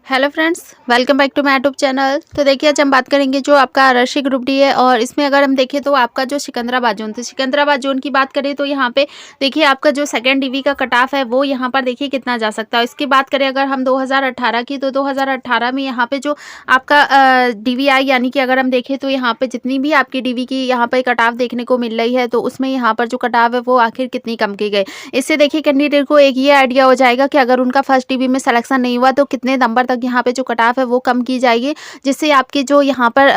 Hello friends, welcome back to my YouTube channel. तो देखिए आज हम बात करेंगे जो आपका आरक्षी ग्रुप डी है और इसमें अगर हम देखें तो आपका जो सिकंदराबाद जोन, तो सिकंदराबाद जोन की बात करें तो यहाँ पे देखिए आपका जो सेकंड डीवी का कट ऑफ है वो यहाँ पर देखिए कितना जा सकता है। इसकी बात करें अगर हम 2018 की, तो 2018 में यहाँ पे जो आपका डीवीआई यानी कि अगर हम देखें तो यहाँ पे जितनी भी आपकी डीवी की यहाँ पे कट ऑफ देखने को मिल रही है, तो उसमें यहाँ पर जो कट ऑफ है वो आखिर कितनी कम की गई। इससे देखिए कैंडिडेट को एक ये आइडिया हो जाएगा कि अगर उनका फर्स्ट डीवी में सिलेक्शन नहीं हुआ तो कितने नंबर तक यहाँ पे जो कट ऑफ है वो कम की जाएगी, जिससे आपके जो यहाँ पर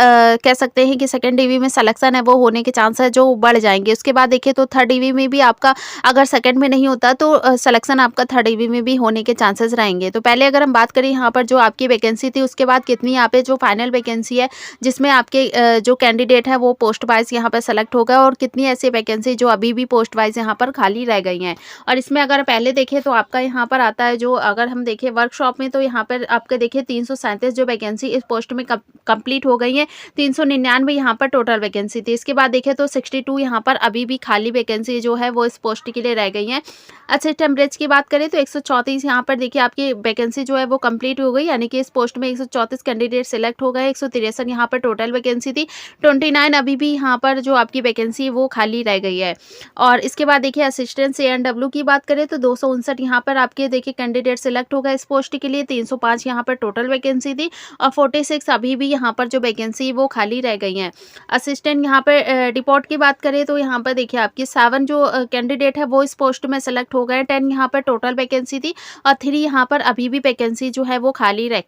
कह सकते हैं कि सेकंड डीवी में सिलेक्शन है वो होने के चांसेस जो बढ़ जाएंगे। उसके बाद देखिए तो थर्ड डीवी में भी आपका अगर सेकंड में नहीं होता तो सिलेक्शन आपका थर्ड डीवी में भी होने के चांसेस रहेंगे। तो पहले अगर हम बात करें यहाँ पर जो आपकी वैकेंसी थी, उसके बाद कितनी यहाँ पे जो फाइनल वैकेंसी है जिसमें आपके जो कैंडिडेट है वो पोस्ट वाइज यहाँ पर सेलेक्ट होगा, और कितनी ऐसी वैकेंसी जो अभी भी पोस्ट वाइज यहाँ पर खाली रह गई हैं। और इसमें अगर पहले देखें तो आपका यहाँ पर आता है जो अगर हम देखें वर्कशॉप में, तो यहाँ पर आपके देखिए 337 जो वैकेंसी इस पोस्ट में कंप्लीट हो गई है। 399 यहाँ पर टोटल वैकेंसी थी। इसके बाद देखें तो 62 यहाँ पर अभी भी खाली वैकेंसी जो है वो इस पोस्ट के लिए रह गई है। असिस्टेंट ब्रिज की बात करें तो 134 यहाँ पर देखिए आपकी वैकेंसी जो है वो कंप्लीट हो गई, यानी कि इस पोस्ट में 134 कैंडिडेट सिलेक्ट हो गए। 163 यहाँ पर टोटल वैकेंसी थी। 29 अभी भी यहाँ पर जो आपकी वैकेंसी है वो खाली रह गई है। और इसके बाद देखिए असिस्टेंट CNW की बात करें तो 259 यहाँ पर आपके देखिए कैंडिडेट सिलेक्ट हो गए इस पोस्ट के लिए। 305 यहाँ पर टोटल वैकेंसी थी और 46 अभी भी यहाँ पर जो वैकेंसी वो खाली रह गई हैं। असिस्टेंट यहाँ पर डिपोर्ट की बात करें तो यहाँ पर देखिए आपकी 7 जो कैंडिडेट है वो इस पोस्ट में सेलेक्ट हो गए। 10 यहाँ पर टोटल वैकेंसी थी और 3 यहाँ पर अभी भी वैकेंसी जो है वो खाली रह।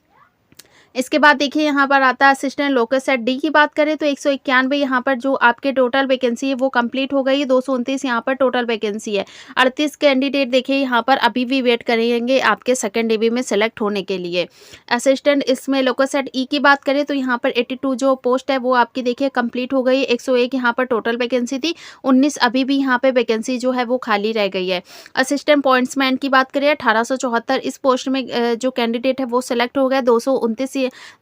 इसके बाद देखिए यहाँ पर आता है असिस्टेंट लोकल सेट डी की बात करें तो 191 यहाँ पर जो आपके टोटल वैकेंसी है वो कंप्लीट हो गई है। 229 यहाँ पर टोटल वैकेंसी है। 38 कैंडिडेट देखिए यहाँ पर अभी भी वेट करेंगे आपके सेकंड डीवी में सेलेक्ट होने के लिए। असिस्टेंट इसमें लोकल सेट ई की बात करें तो यहाँ पर 82 जो पोस्ट है वो आपकी देखिए कंप्लीट हो गई है। 101 यहाँ पर टोटल वैकेंसी थी। 19 अभी भी यहाँ पे वैकेंसी जो है वो खाली रह गई है। असिस्टेंट पॉइंट्समैन की बात करें 1874 इस पोस्ट में जो कैंडिडेट है वो सिलेक्ट हो गया।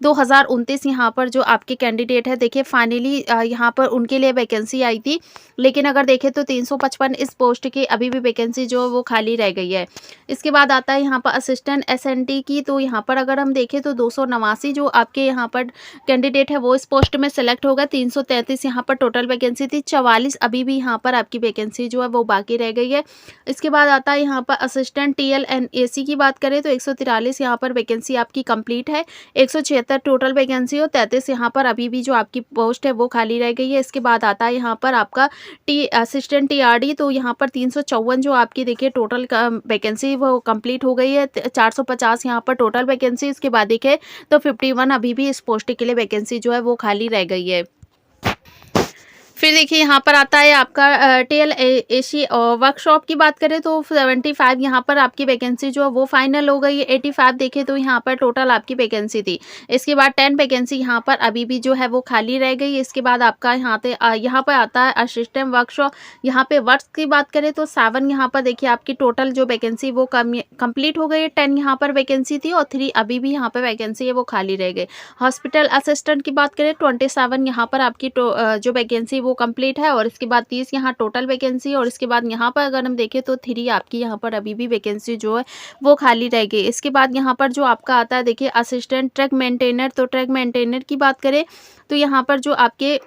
2029 यहाँ पर जो आपके कैंडिडेट है देखिए फाइनली यहाँ पर उनके लिए वैकेंसी आई थी, लेकिन अगर देखें तो 355 इस पोस्ट की अभी भी वैकेंसी जो वो खाली रह गई है। इसके बाद आता है यहाँ पर असिस्टेंट SNT की, तो यहाँ पर अगर हम देखें तो 289 जो आपके यहाँ पर कैंडिडेट है वो इस पोस्ट में सेलेक्ट होगा। 333 यहाँ पर टोटल वैकेंसी थी। 44 अभी भी यहाँ पर आपकी वैकेंसी जो है वो बाकी रह गई है। इसके बाद आता है यहाँ पर असिस्टेंट TLNAC की बात करें तो 143 यहाँ पर वैकेंसी आपकी कंप्लीट है। 176 टोटल वैकेंसी और 33 यहाँ पर अभी भी जो आपकी पोस्ट है वो खाली रह गई है। इसके बाद आता है यहाँ पर आपका असिस्टेंट TRD, तो यहाँ पर 354 जो आपकी देखिए टोटल वैकेंसी वो कंप्लीट हो गई है। 450 यहाँ पर टोटल वैकेंसी। इसके बाद देखे तो 51 अभी भी इस पोस्ट के लिए वैकेंसी जो है वो खाली रह गई है। फिर देखिए यहाँ पर आता है आपका TLAC वर्कशॉप की बात करें तो 75 यहाँ पर आपकी वैकेंसी जो है वो फाइनल हो गई है। 85 देखें तो यहाँ पर टोटल आपकी वैकेंसी थी। इसके बाद 10 वैकेंसी यहाँ पर अभी भी जो है वो खाली रह गई। इसके बाद आपका यहाँ पर आता है असिस्टेंट वर्कशॉप। यहाँ पे वर्क्स की बात करें तो 7 यहाँ पर देखिए आपकी टोटल जो वैकेंसी वो कंप्लीट हो गई है। 10 यहाँ पर वैकेंसी थी और 3 अभी भी यहाँ पर वैकेंसी है वो खाली रह गई। हॉस्पिटल असिस्टेंट की बात करें 27 यहाँ पर आपकी जो वैकेंसी वो कंप्लीट है, और इसके बाद 30 यहाँ टोटल वैकेंसी। और इसके बाद यहाँ पर अगर हम देखें तो 3 आपकी यहाँ पर अभी भी वैकेंसी जो है वो खाली रह गई। इसके बाद यहाँ पर जो आपका आता है देखिए असिस्टेंट ट्रक मेंटेनर, तो ट्रक मेंटेनर की बात करें तो यहाँ पर जो आपके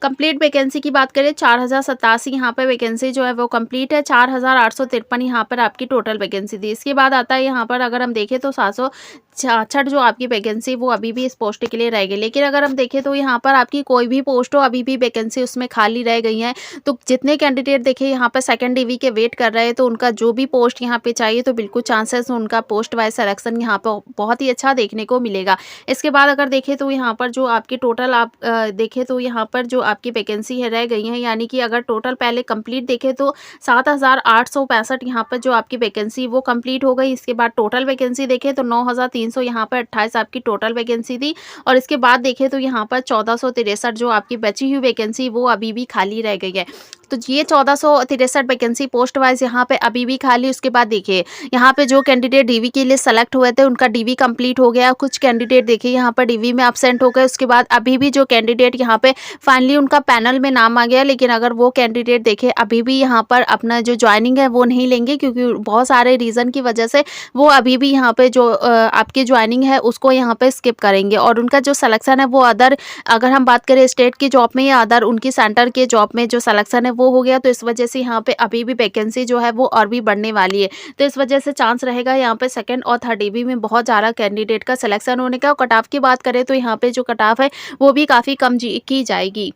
कंप्लीट वैकेंसी की बात करें 4087 यहाँ पर वैकेंसी जो है वो कंप्लीट है। 4853 यहाँ पर आपकी टोटल वैकेंसी थी। इसके बाद आता है यहाँ पर अगर हम देखें तो 766 जो आपकी वैकेंसी वो अभी भी इस पोस्ट के लिए रह गई। लेकिन अगर हम देखें तो यहाँ पर आपकी कोई भी पोस्ट हो अभी भी वैकेंसी उसमें खाली रह गई है। तो जितने कैंडिडेट देखिए यहाँ पर सेकंड डीवी के वेट कर रहे हैं, तो उनका जो भी पोस्ट यहाँ पे चाहिए तो बिल्कुल चांसेस उनका पोस्ट वाइज सिलेक्शन यहाँ पर बहुत ही अच्छा देखने को मिलेगा। इसके बाद अगर देखें तो यहाँ पर जो आपकी टोटल आप देखें तो यहाँ पर जो आपकी वैकेंसी है रह गई है, यानी कि अगर टोटल पहले कंप्लीट देखें तो 7865 यहाँ पर जो आपकी वैकेंसी वो कंप्लीट हो गई। इसके बाद टोटल वैकेंसी देखें तो 9300 यहाँ पर 28 आपकी टोटल वैकेंसी थी। और इसके बाद देखें तो यहाँ पर 1463 जो आपकी बची हुई वैकेंसी वो अभी भी खाली रह गई है। तो ये 1463 वैकेंसी पोस्ट वाइज यहाँ पे अभी भी खाली। उसके बाद देखिए यहाँ पे जो कैंडिडेट डीवी के लिए सेलेक्ट हुए थे उनका डीवी कंप्लीट हो गया। कुछ कैंडिडेट देखिए यहाँ पर डीवी में एब्सेंट हो गए। उसके बाद अभी भी जो कैंडिडेट यहाँ पे फाइनली उनका पैनल में नाम आ गया, लेकिन अगर वो कैंडिडेट देखिए अभी भी यहाँ पर अपना जो ज्वाइनिंग है वो नहीं लेंगे, क्योंकि बहुत सारे रीज़न की वजह से वो अभी भी यहाँ पे जो आपकी ज्वाइनिंग है उसको यहाँ पे स्किप करेंगे, और उनका जो सिलेक्शन है वो अदर, अगर हम बात करें स्टेट की जॉब में या अदर उनकी सेंटर के जॉब में जो सिलेक्शन है वो हो गया। तो इस वजह से यहाँ पे अभी भी वैकेंसी जो है वो और भी बढ़ने वाली है। तो इस वजह से चांस रहेगा यहाँ पे सेकंड और थर्ड डीवी में बहुत ज़्यादा कैंडिडेट का सिलेक्शन होने का। और कट ऑफ की बात करें तो यहाँ पे जो कट ऑफ है वो भी काफ़ी कम की जाएगी।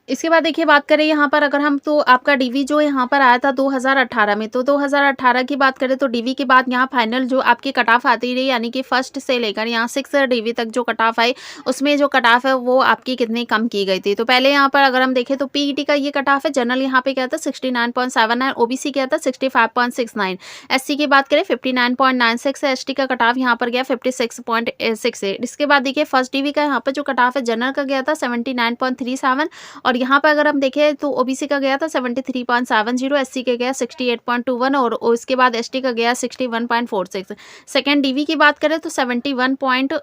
इसके बाद देखिए बात करें यहाँ पर अगर हम, तो आपका डीवी जो यहाँ पर आया था 2018 में, तो 2018 की बात करें तो डीवी के बाद यहाँ फाइनल जो आपकी कट ऑफ आती रही, यानी कि फर्स्ट से लेकर यहाँ 6 डीवी तक जो कट ऑफ आई, उसमें जो कट ऑफ है वो आपकी कितनी कम की गई थी। तो पहले यहाँ पर अगर हम देखें तो पीईटी का ये कट ऑफ है। जनरल यहाँ पे क्या था 69.79, ओबीसी क्या था 65.69, एससी की बात करें 59.96 है, एसटी का कट ऑफ यहाँ पर गया 56.68। इसके बाद देखिए फर्स्ट डीवी का यहाँ पर जो कट ऑफ है जनरल का गया था 79.37, और यहाँ पर अगर हम देखें तो ओबीसी का गया था 73.70, एससी का गया 68.21, और इसके बाद एसटी का गया 61.46। सेकेंड डीवी की बात करें तो 71।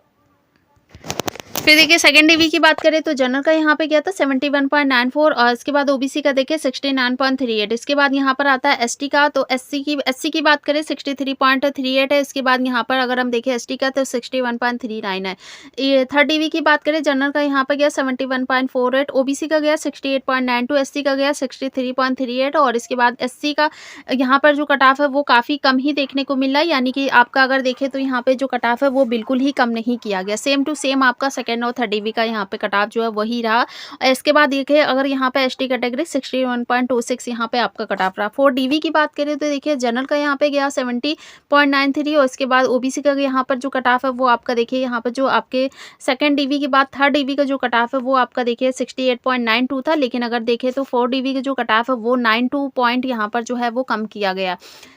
फिर देखिए सेकंड डीवी की बात करें तो जनरल का यहाँ पे गया था 71.94, और इसके बाद ओबीसी का देखिए 69.38। इसके बाद यहाँ पर आता है एसटी का, तो एससी की बात करें 63.38 है। इसके बाद यहाँ पर अगर हम देखें एसटी का तो 61.39 है। ये थर्ड डीवी की बात करें जनरल का यहाँ पर गया 71.48, ओबीसी का गया 68.92, एससी का गया 63.38, और इसके बाद एससी का यहाँ पर जो कट ऑफ है वो काफ़ी कम ही देखने को मिल रहा है, यानी कि आपका अगर देखें तो यहाँ पे जो कट ऑफ है वो बिल्कुल ही कम नहीं किया गया। सेम टू सेम आपका सेकंड और थर्ड डीवी का यहाँ पे कट ऑफ जो है वही रहा। और इसके बाद देखिए अगर यहाँ पे एसटी कैटेगरी 61.26 यहाँ पे आपका कट ऑफ रहा। फोर्थ डीवी की बात करें तो देखिए जनरल का यहाँ पे गया 70.93, और इसके बाद ओबीसी का यहाँ पर जो कट ऑफ है वो आपका देखिए यहाँ पर जो आपके सेकंड डीवी के बाद थर्ड डीवी का जो कट ऑफ है वो आपका देखिए 68.92 था, लेकिन अगर देखें तो फोर्थ डीवी का जो कट ऑफ है वो 92 पॉइंट यहाँ पर जो है वो कम किया गया।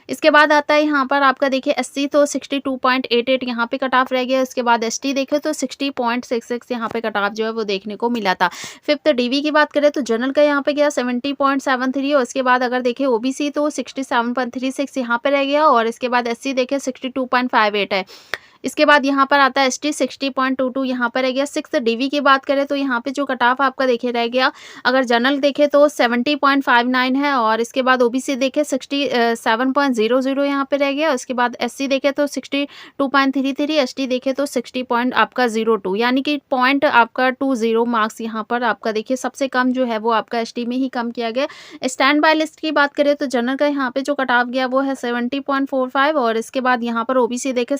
इसके बाद आता है यहाँ पर आपका देखिए एससी तो 62.88 यहाँ पे कट ऑफ रह गया। इसके बाद एसटी देखे तो 60.66 यहाँ पे कट ऑफ जो है वो देखने को मिला था। फिफ्थ डीवी की बात करें तो जनरल का यहाँ पे गया 70.73, और इसके बाद अगर देखें ओबीसी तो 67.36 यहाँ पे रह गया, और इसके बाद एससी देखे 62.58 है। इसके बाद यहाँ पर आता है एसटी 60.22 यहाँ पर रह गया। सिक्स डीवी की बात करें तो यहाँ पे जो कट ऑफ आपका देखे रह गया, अगर जनरल देखे तो 70.59 है, और इसके बाद ओबीसी देखे 67.00 यहाँ पे रह गया। उसके बाद एससी देखे तो 62.33, एसटी देखे तो 60.02, यानी कि पॉइंट आपका 20 मार्क्स यहाँ पर आपका देखिए सबसे कम जो है वो आपका एसटी में ही कम किया गया। स्टैंड बाय लिस्ट की बात करें तो जनरल का यहाँ पे जो कट ऑफ गया वो है 70.45, और इसके बाद यहाँ पर ओबीसी देखे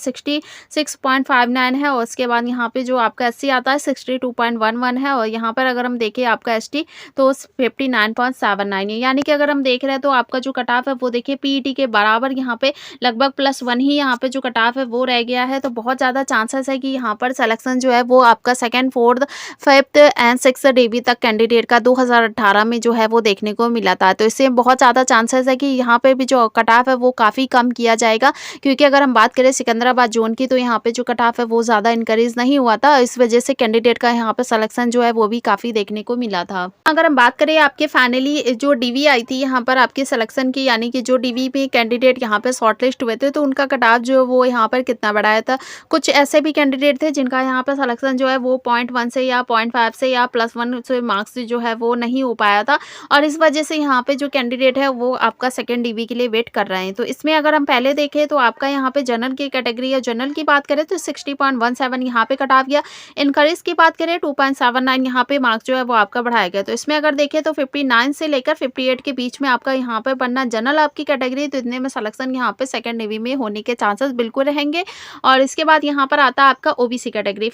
6.59 है, और उसके बाद यहाँ पे जो आपका एससी आता है 62.11 है, और यहाँ पर अगर हम देखें आपका एसटी तो 59.79 है। यानी कि अगर हम देख रहे हैं तो आपका जो कट ऑफ है वो देखिए पीईटी के बराबर यहाँ पे लगभग +1 ही यहाँ पे जो कट ऑफ है वो रह गया है। तो बहुत ज़्यादा चांसेस है कि यहाँ पर सिलेक्शन जो है वो आपका second, fourth, fifth and six DV तक कैंडिडेट का 2018 में जो है वो देखने को मिला था। तो इससे बहुत ज़्यादा चांसेस है कि यहाँ पे भी जो कट ऑफ है वो काफ़ी कम किया जाएगा, क्योंकि अगर हम बात करें सिकंदराबाद जोन की तो यहाँ पे जो कट ऑफ है वो ज़्यादा इंकरेज नहीं हुआ था। इस वजह से कैंडिडेट का यहाँ पे सिलेक्शन जो है वो भी काफ़ी देखने को मिला था। अगर हम बात करें आपके फाइनली जो डीवी आई थी यहाँ पर आपके सिलेक्शन की, यानी कि जो डीवी में कैंडिडेट यहाँ पे शॉर्टलिस्ट हुए थे तो उनका कट ऑफ जो वो यहाँ पर कितना बढ़ाया था। कुछ ऐसे भी कैंडिडेट थे जिनका यहाँ पर सिलेक्शन जो है वो 0.1 से या 0.5 से या +1 से मार्क्स जो है वो नहीं हो पाया था, और इस वजह से यहाँ पे जो कैंडिडेट है वो आपका सेकेंड डीवी के लिए वेट कर रहे हैं। तो इसमें अगर हम पहले देखें तो आपका यहाँ पे जनरल की कैटेगरी या जनरल की बात करें तो 60.17 यहाँ पे कट ऑफ गया। इनकरेज की बात करें 2.79 यहाँ पे मार्क्स जो है वो आपका बढ़ाया गया। तो इसमें अगर देखें तो 59 से लेकर 58 के बीच में आपका यहाँ पे बनना जनरल आपकी कैटेगरी, तो इतने में सिलेक्शन यहाँ पे सेकंड डीवी में होने के चांसेस बिल्कुल रहेंगे। और इसके बाद यहाँ पर आता है आपका ओबीसी कैटेगरी।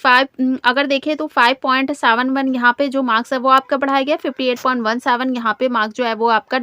अगर देखें तो 5.71 यहाँ पे जो मार्क्स है वो आपका बढ़ाया गया। 58.17 यहाँ पे मार्क्स जो है वो आपका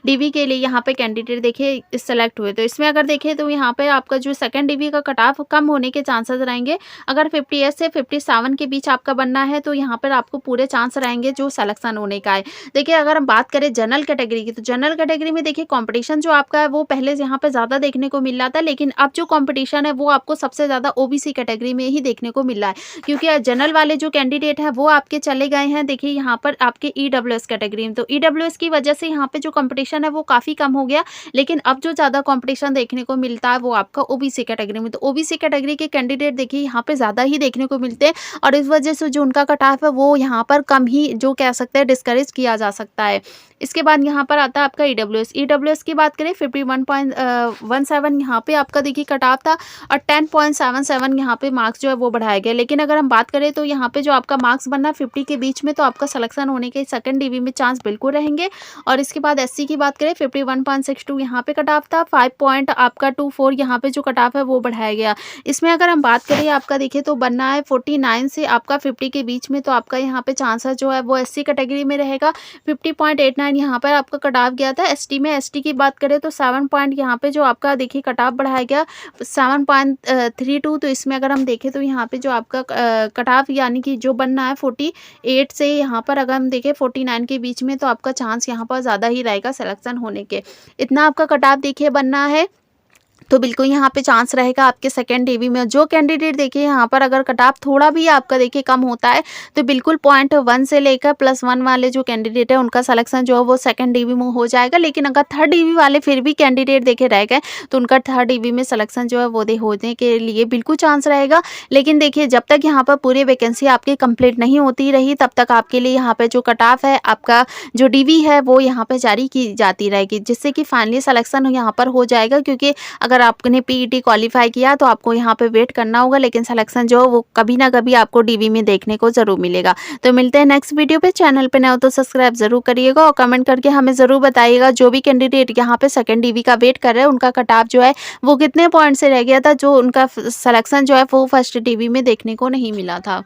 डीवी के लिए यहाँ पे कैंडिडेट देखिए सेलेक्ट हुए। तो इसमें अगर देखें तो यहाँ पे आपका जो सेकंड डीवी का कट ऑफ कम कम होने के चांसेस रहेंगे। अगर 58 से 57 के बीच आपका बनना है तो यहाँ पर आपको पूरे चांस रहेंगे जो सिलेक्शन होने का है। देखिए अगर हम बात करें जनरल कैटेगरी की, तो जनरल कैटेगरी में देखिए कंपटीशन जो आपका है वो पहले यहाँ पे ज़्यादा देखने को मिल रहा था, लेकिन अब जो कंपटीशन है वो आपको सबसे ज़्यादा ओबीसी कैटेगरी में ही देखने को मिल रहा है, क्योंकि जनरल वाले जो कैंडिडेट हैं वो आपके चले गए हैं देखिए यहाँ पर आपके ईडब्ल्यूएस कैटेगरी में। तो ईडब्ल्यूएस की वजह से यहाँ पे जो कंपटीशन है वो काफ़ी कम हो गया, लेकिन अब जो ज़्यादा कंपटीशन देखने को मिलता है वो आपका ओबीसी कैटेगरी में। तो ओबीसी कैटेगरी के कैंडिडेट देखिए यहाँ पे ज़्यादा ही देखने को मिलते हैं, और इस वजह से जो उनका कट ऑफ है वो यहाँ पर कम ही जो कह सकते हैं डिस्करेज किया जा सकता है। इसके बाद यहाँ पर आता है आपका ईडब्ल्यूएस। ईडब्ल्यूएस की बात करें 51.17 यहाँ पे आपका देखिए कट ऑफ था, और 10.77 यहाँ पे मार्क्स जो है वो बढ़ाया गया। लेकिन अगर हम बात करें तो यहाँ पे जो आपका मार्क्स बनना 50 के बीच में, तो आपका सिलेक्शन होने के सेकंड डीवी में चांस बिल्कुल रहेंगे। और इसके बाद एससी की बात करें 51.62 यहाँ पे कट ऑफ था, 5.24 यहाँ पे जो कट ऑफ है वो बढ़ाया गया। इसमें अगर हम बात करें आपका देखिए तो बनना है 49 से आपका 50 के बीच में, तो आपका यहाँ पे चांस जो है वो एससी कैटेगरी में रहेगा। 50.89 यहाँ पर आपका कट ऑफ गया था। एसटी में, एसटी की बात करें तो 7 पॉइंट यहाँ पे जो आपका देखिए कट ऑफ बढ़ाया गया 7.32। तो इसमें अगर हम देखें तो यहाँ पे जो आपका कट ऑफ यानी कि जो बनना है 48 से यहाँ पर अगर हम देखें 49 के बीच में, तो आपका चांस यहाँ पर ज़्यादा ही रहेगा सिलेक्शन होने के। इतना आपका कट ऑफ देखिए बनना है, तो बिल्कुल यहाँ पे चांस रहेगा आपके सेकंड डीवी में। जो कैंडिडेट देखिए यहाँ पर अगर कट ऑफ थोड़ा भी आपका देखिए कम होता है, तो बिल्कुल 0.1 से लेकर +1 वाले जो कैंडिडेट है उनका सिलेक्शन जो है वो सेकंड डीवी में हो जाएगा। लेकिन अगर थर्ड डीवी वाले फिर भी कैंडिडेट देखे रह गए, तो उनका थर्ड डीवी में सिलेक्शन जो है वो होने के लिए बिल्कुल चांस रहेगा। लेकिन देखिए जब तक यहाँ पर पूरी वैकेंसी आपकी कंप्लीट नहीं होती रही, तब तक आपके लिए यहाँ पे जो कट ऑफ है आपका जो डीवी है वो यहाँ पे जारी की जाती रहेगी, जिससे कि फाइनली सिलेक्शन यहाँ पर हो जाएगा। क्योंकि अगर आपने पीईटी क्वालिफाई किया तो आपको यहाँ पे वेट करना होगा, लेकिन सिलेक्शन जो वो कभी ना कभी आपको डीवी में देखने को जरूर मिलेगा। तो मिलते हैं नेक्स्ट वीडियो पे। चैनल पे नए हो तो सब्सक्राइब जरूर करिएगा, और कमेंट करके हमें जरूर बताइएगा जो भी कैंडिडेट यहाँ पे सेकंड डीवी का वेट कर रहे हैं उनका कट ऑफ जो है वो कितने पॉइंट से रह गया था, जो उनका सिलेक्शन जो है वो फर्स्ट डीवी में देखने को नहीं मिला था।